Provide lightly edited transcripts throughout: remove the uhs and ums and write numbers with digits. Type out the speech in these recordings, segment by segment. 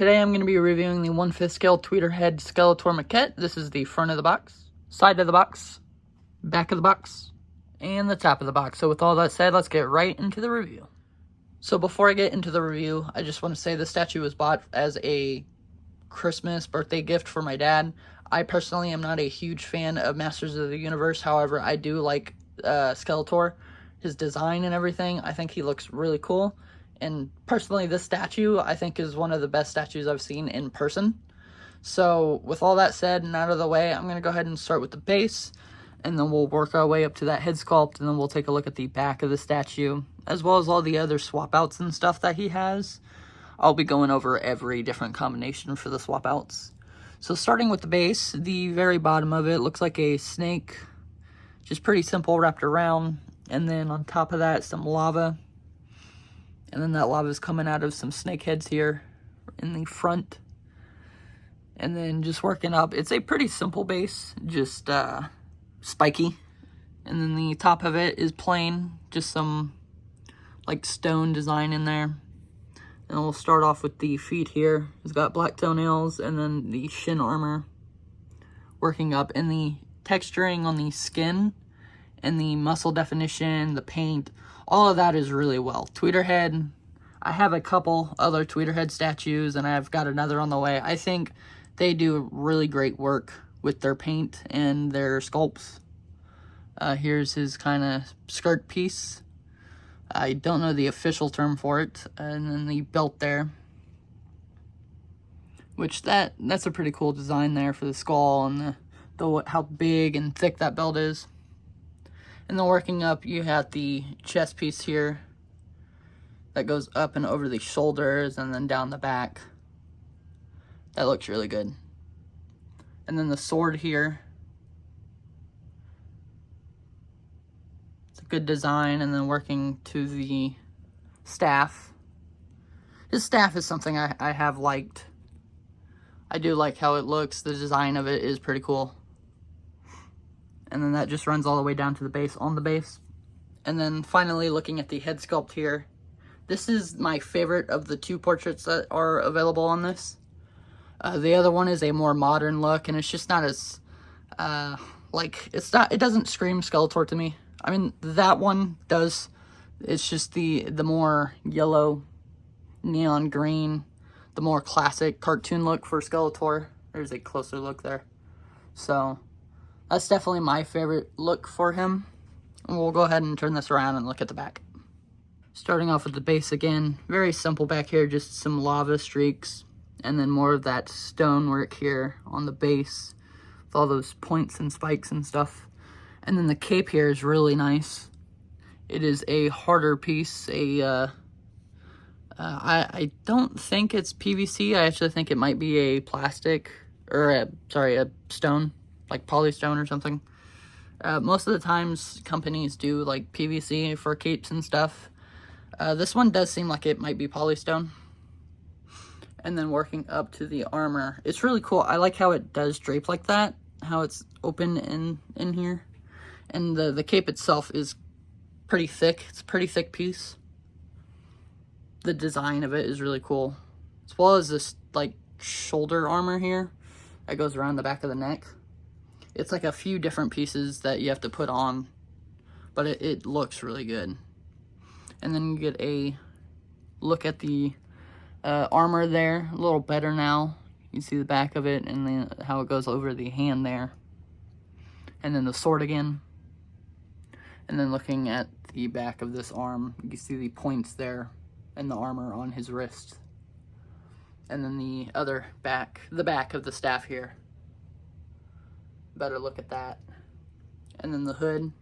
Today I'm going to be reviewing the 1/5 scale Tweeterhead Skeletor Maquette. This is the front of the box, side of the box, back of the box, and the top of the box. So with all that said, let's get right into the review. So before I get into the review, I just want to say the statue was bought as a Christmas birthday gift for my dad. I personally am not a huge fan of Masters of the Universe. However, I do like Skeletor, his design and everything. I think he looks really cool. And personally, this statue, I think, is one of the best statues I've seen in person. So, with all that said and out of the way, I'm going to go ahead and start with the base. And then we'll work our way up to that head sculpt. And then we'll take a look at the back of the statue, as well as all the other swap outs and stuff that he has. I'll be going over every different combination for the swap outs. So, starting with the base, the very bottom of it looks like a snake. Just pretty simple, wrapped around. And then on top of that, some lava. And then that lava is coming out of some snake heads here in the front. And then just working up. It's a pretty simple base, just spiky. And then the top of it is plain, just some like stone design in there. And we'll start off with the feet here. It's got black toenails and then the shin armor. Working up, and the texturing on the skin and the muscle definition, the paint, all of that is really well. Tweeterhead, I have a couple other Tweeterhead statues, and I've got another on the way. I think they do really great work with their paint and their sculpts. Here's his kind of skirt piece. I don't know the official term for it. And then the belt there. Which, that's a pretty cool design there for the skull and how big and thick that belt is. And then working up, you have the chest piece here that goes up and over the shoulders and then down the back. That looks really good. And then the sword here. It's a good design. And then working to the staff. His staff is something I have liked. I do like how it looks. The design of it is pretty cool. And then that just runs all the way down to the base, on the base. And then finally, looking at the head sculpt here. This is my favorite of the two portraits that are available on this. The other one is a more modern look, and it's just not as, it doesn't scream Skeletor to me. I mean, that one does. It's just the more yellow, neon green, the more classic cartoon look for Skeletor. There's a closer look there. So that's definitely my favorite look for him. And we'll go ahead and turn this around and look at the back. Starting off with the base again. Very simple back here, just some lava streaks. And then more of that stonework here on the base. With all those points and spikes and stuff. And then the cape here is really nice. It is a harder piece. I don't think it's PVC. I actually think it might be a plastic. Or a stone. Like polystone or something. Most of the times companies do like PVC for capes and stuff. This one does seem like it might be polystone. And then working up to the armor. It's really cool. I like how it does drape like that. How it's open in here. And the cape itself is pretty thick. It's a pretty thick piece. The design of it is really cool. As well as this like shoulder armor here. That goes around the back of the neck. It's like a few different pieces that you have to put on, but it looks really good. And then you get a look at the armor there, a little better now. You can see the back of it and then how it goes over the hand there. And then the sword again. And then looking at the back of this arm, you can see the points there and the armor on his wrist. And then the back of the staff here. Better look at that. And then the hood.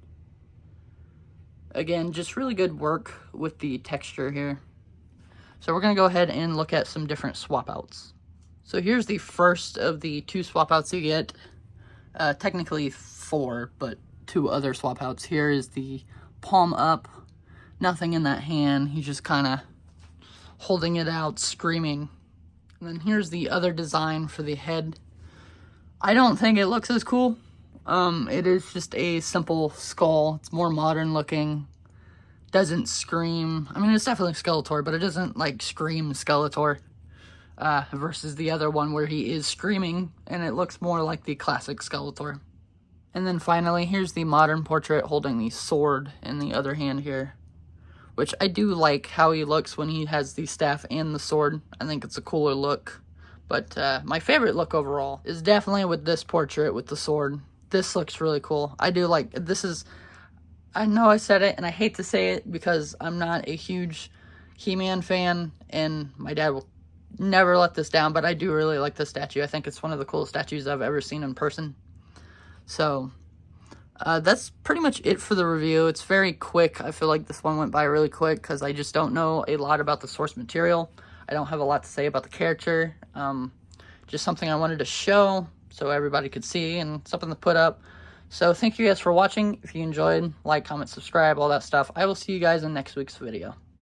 Again, just really good work with the texture here. So we're going to go ahead and look at some different swap outs. So here's the first of the two swap outs you get. Technically 4, but 2 other swap outs. Here is the palm up. Nothing in that hand. He's just kind of holding it out, screaming. And then here's the other design for the head. I don't think it looks as cool. It is just a simple skull. It's more modern looking. Doesn't scream. I mean, it's definitely Skeletor, but it doesn't, like, scream Skeletor. versus the other one where he is screaming, and it looks more like the classic Skeletor. And then finally, here's the modern portrait holding the sword in the other hand here, which I do like how he looks when he has the staff and the sword. I think it's a cooler look. But my favorite look overall is definitely with this portrait with the sword. This looks really cool. I do like, this is, I know I said it and I hate to say it because I'm not a huge He-Man fan and my dad will never let this down, but I do really like this statue. I think it's one of the coolest statues I've ever seen in person. So that's pretty much it for the review. It's very quick. I feel like this one went by really quick because I just don't know a lot about the source material. I don't have a lot to say about the character. Just something I wanted to show so everybody could see and something to put up. So thank you guys for watching. If you enjoyed, like, comment, subscribe, all that stuff. I will see you guys in next week's video.